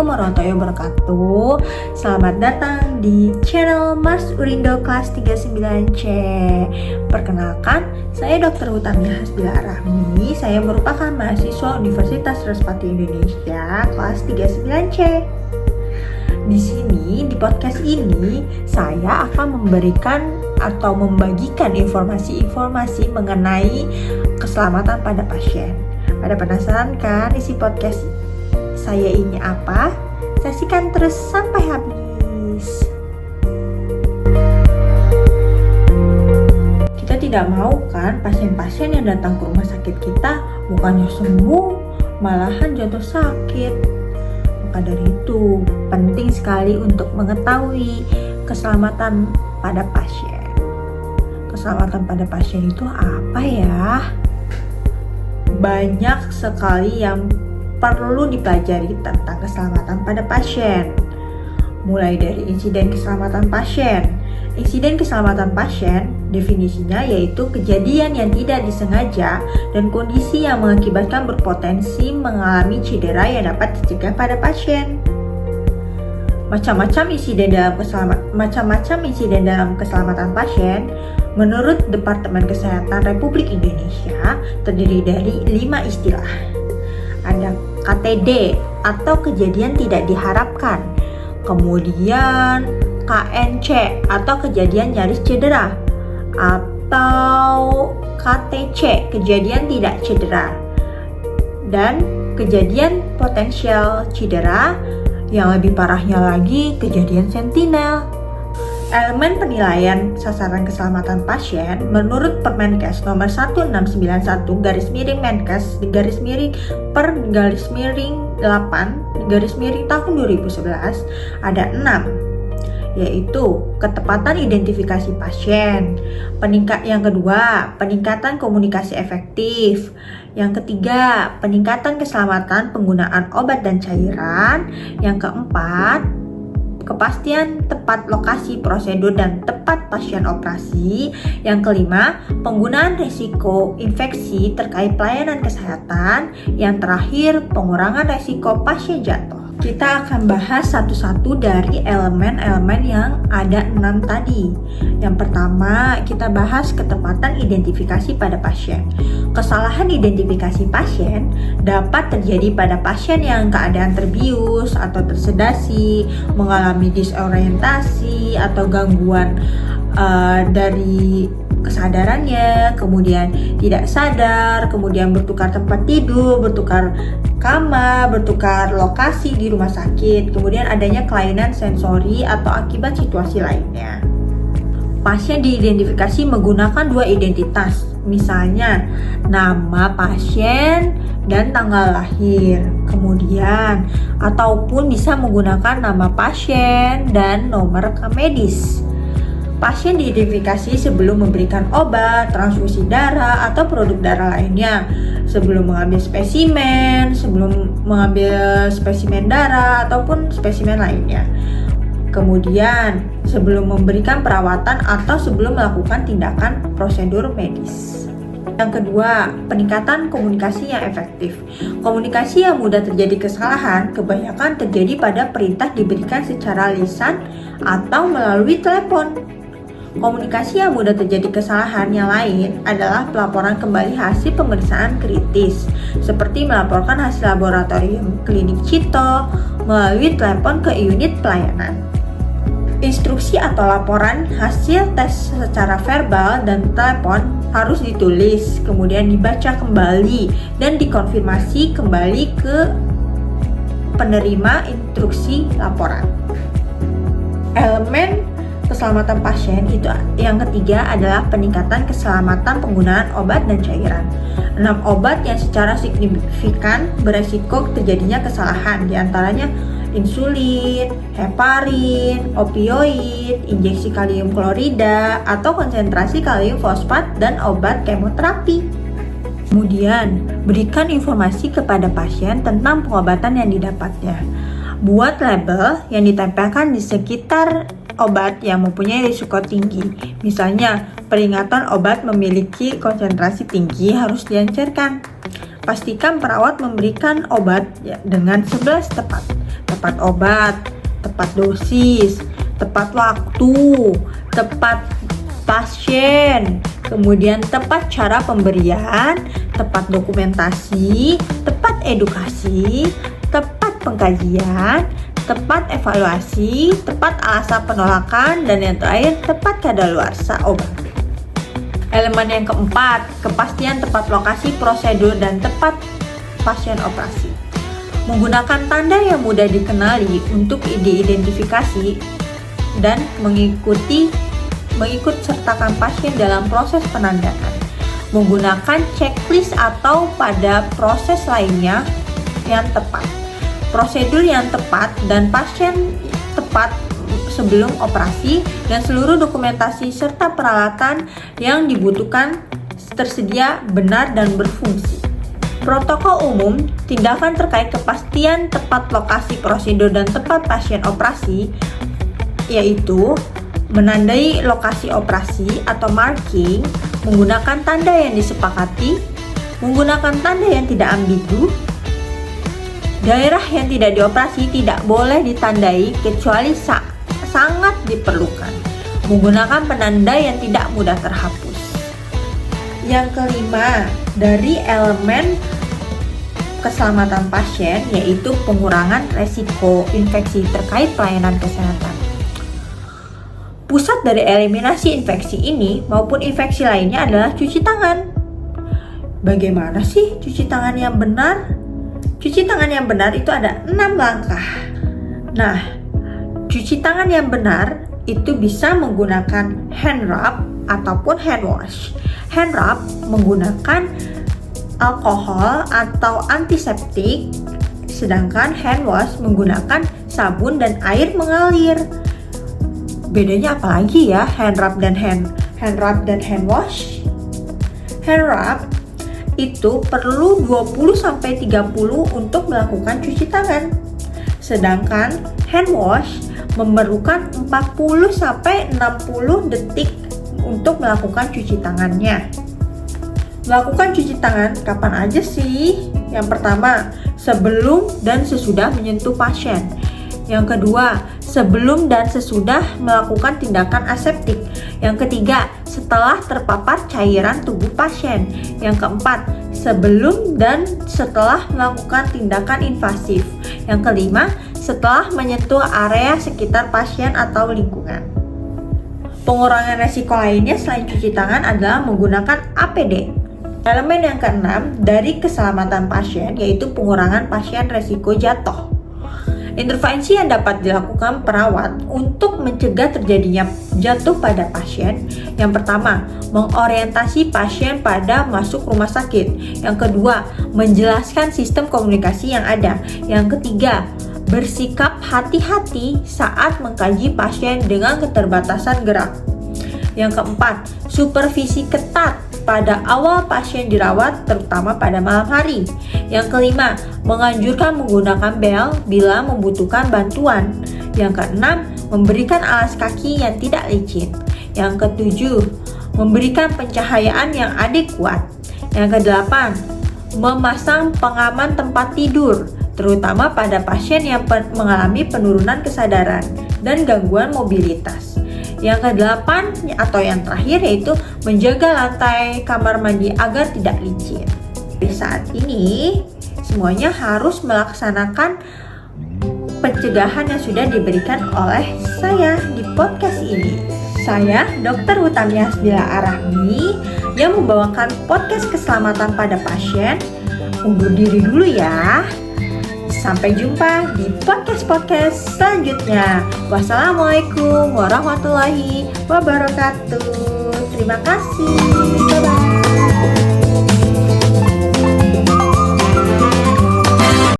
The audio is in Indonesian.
Assalamualaikum warahmatullahi wabarakatuh. Selamat datang di channel Mas Urindo kelas 39C. Perkenalkan, saya Dr. Utami Hasbila Rahmi. Saya merupakan mahasiswa Universitas Respati Indonesia kelas 39C. Di sini, di podcast ini, saya akan memberikan atau membagikan informasi-informasi mengenai keselamatan pada pasien. Pada penasaran kan isi podcast saya ini apa? Saksikan terus sampai habis. Kita tidak mau kan pasien-pasien yang datang ke rumah sakit kita bukannya sembuh, malahan jatuh sakit. Maka dari itu, penting sekali untuk mengetahui keselamatan pada pasien. Keselamatan pada pasien itu apa ya? Banyak sekali yang perlu dipelajari tentang keselamatan pada pasien. Mulai dari insiden keselamatan pasien. Insiden keselamatan pasien definisinya yaitu kejadian yang tidak disengaja dan kondisi yang mengakibatkan berpotensi mengalami cedera yang dapat dicegah pada pasien. Macam-macam insiden dalam keselamatan pasien menurut Departemen Kesehatan Republik Indonesia terdiri dari 5 istilah. Ada KTD atau kejadian tidak diharapkan, kemudian KNC atau kejadian nyaris cedera, atau KTC kejadian tidak cedera, dan kejadian potensial cedera. Yang lebih parahnya lagi kejadian sentinel. Elemen penilaian sasaran keselamatan pasien menurut Permenkes nomor 1691//per/8/tahun 2011 ada 6, yaitu ketepatan identifikasi pasien. Yang kedua, peningkatan komunikasi efektif. Yang ketiga, peningkatan keselamatan penggunaan obat dan cairan. Yang keempat, kepastian tepat lokasi prosedur dan tepat pasien operasi. Yang kelima, penggunaan risiko infeksi terkait pelayanan kesehatan. Yang terakhir, pengurangan risiko pasien jatuh. Kita akan bahas satu-satu dari elemen-elemen yang ada 6 tadi. Yang pertama, kita bahas ketepatan identifikasi pada pasien. Kesalahan identifikasi pasien dapat terjadi pada pasien yang keadaan terbius atau tersedasi, mengalami disorientasi atau gangguan dari kesadarannya, kemudian tidak sadar, kemudian bertukar tempat tidur, bertukar kamar, bertukar lokasi di rumah sakit, kemudian adanya kelainan sensori atau akibat situasi lainnya. Pasien diidentifikasi menggunakan 2 identitas, misalnya nama pasien dan tanggal lahir, kemudian ataupun bisa menggunakan nama pasien dan nomor rekam medis. Pasien diidentifikasi sebelum memberikan obat, transfusi darah, atau produk darah lainnya, sebelum mengambil spesimen darah, ataupun spesimen lainnya. Kemudian, sebelum memberikan perawatan atau sebelum melakukan tindakan prosedur medis. Yang kedua, peningkatan komunikasi yang efektif. Komunikasi yang mudah terjadi kesalahan kebanyakan terjadi pada perintah diberikan secara lisan atau melalui telepon. Komunikasi yang mudah terjadi kesalahan yang lain adalah pelaporan kembali hasil pemeriksaan kritis, seperti melaporkan hasil laboratorium klinik Cito melalui telepon ke unit pelayanan. Instruksi atau laporan hasil tes secara verbal dan telepon harus ditulis, kemudian dibaca kembali dan dikonfirmasi kembali ke penerima instruksi laporan. Elemen keselamatan pasien itu yang ketiga adalah peningkatan keselamatan penggunaan obat dan cairan. 6 obat yang secara signifikan beresiko terjadinya kesalahan, diantaranya insulin, heparin, opioid, injeksi kalium klorida atau konsentrasi kalium fosfat dan obat kemoterapi. Kemudian, berikan informasi kepada pasien tentang pengobatan yang didapatnya. Buat label yang ditempelkan di sekitar obat yang mempunyai risiko tinggi. Misalnya, peringatan obat memiliki konsentrasi tinggi harus dilancarkan. Pastikan perawat memberikan obat dengan 11 tepat. tepat obat, tepat dosis, tepat waktu, tepat pasien, kemudian tepat cara pemberian, tepat dokumentasi, tepat edukasi, tepat pengkajian, tepat evaluasi, tepat alasan penolakan, dan yang terakhir tepat kadaluarsa obat. Elemen yang keempat, kepastian tepat lokasi, prosedur, dan tepat pasien operasi. Menggunakan tanda yang mudah dikenali untuk diidentifikasi dan mengikut sertakan pasien dalam proses penandaan. Menggunakan checklist atau pada proses lainnya yang tepat. Prosedur yang tepat dan pasien tepat sebelum operasi, dan seluruh dokumentasi serta peralatan yang dibutuhkan tersedia benar dan berfungsi. Protokol umum, tindakan terkait kepastian tepat lokasi, prosedur, dan tepat pasien operasi, yaitu menandai lokasi operasi atau marking, menggunakan tanda yang disepakati, menggunakan tanda yang tidak ambigu. Daerah yang tidak dioperasi tidak boleh ditandai kecuali sangat diperlukan. Menggunakan penanda yang tidak mudah terhapus. Yang kelima, dari elemen keselamatan pasien yaitu pengurangan resiko infeksi terkait pelayanan kesehatan. Pusat dari eliminasi infeksi ini maupun infeksi lainnya adalah cuci tangan. Bagaimana sih cuci tangan yang benar? Cuci tangan yang benar itu ada 6 langkah. Nah, cuci tangan yang benar itu bisa menggunakan hand rub ataupun hand wash. Hand rub menggunakan alkohol atau antiseptik, sedangkan hand wash menggunakan sabun dan air mengalir. Bedanya apa lagi ya hand rub dan hand wash? Hand rub itu perlu 20-30 untuk melakukan cuci tangan. Sedangkan hand wash memerlukan 40-60 detik untuk melakukan cuci tangannya. Melakukan cuci tangan kapan aja sih? Yang pertama, sebelum dan sesudah menyentuh pasien. Yang kedua, sebelum dan sesudah melakukan tindakan aseptik. Yang ketiga, setelah terpapar cairan tubuh pasien. Yang keempat, sebelum dan setelah melakukan tindakan invasif. Yang kelima, setelah menyentuh area sekitar pasien atau lingkungan. Pengurangan resiko lainnya selain cuci tangan adalah menggunakan APD. Elemen yang keenam dari keselamatan pasien yaitu pengurangan pasien resiko jatuh. Intervensi yang dapat dilakukan perawat untuk mencegah terjadinya jatuh pada pasien. Yang pertama, mengorientasi pasien pada masuk rumah sakit. Yang kedua, menjelaskan sistem komunikasi yang ada. Yang ketiga, bersikap hati-hati saat mengkaji pasien dengan keterbatasan gerak. Yang keempat, supervisi ketat pada awal pasien dirawat, terutama pada malam hari. Yang kelima, menganjurkan menggunakan bel bila membutuhkan bantuan. Yang keenam, memberikan alas kaki yang tidak licin. Yang ketujuh, memberikan pencahayaan yang adekuat. Yang kedelapan, memasang pengaman tempat tidur, terutama pada pasien yang mengalami penurunan kesadaran dan gangguan mobilitas. Yang kedelapan atau yang terakhir yaitu menjaga lantai kamar mandi agar tidak licin. Di saat ini semuanya harus melaksanakan pencegahan yang sudah diberikan oleh saya di podcast ini. Saya Dr. Utami Hasbila Arahmi yang membawakan podcast keselamatan pada pasien. Undur diri dulu ya. Sampai jumpa di podcast-podcast selanjutnya. Wassalamualaikum warahmatullahi wabarakatuh. Terima kasih. Bye-bye.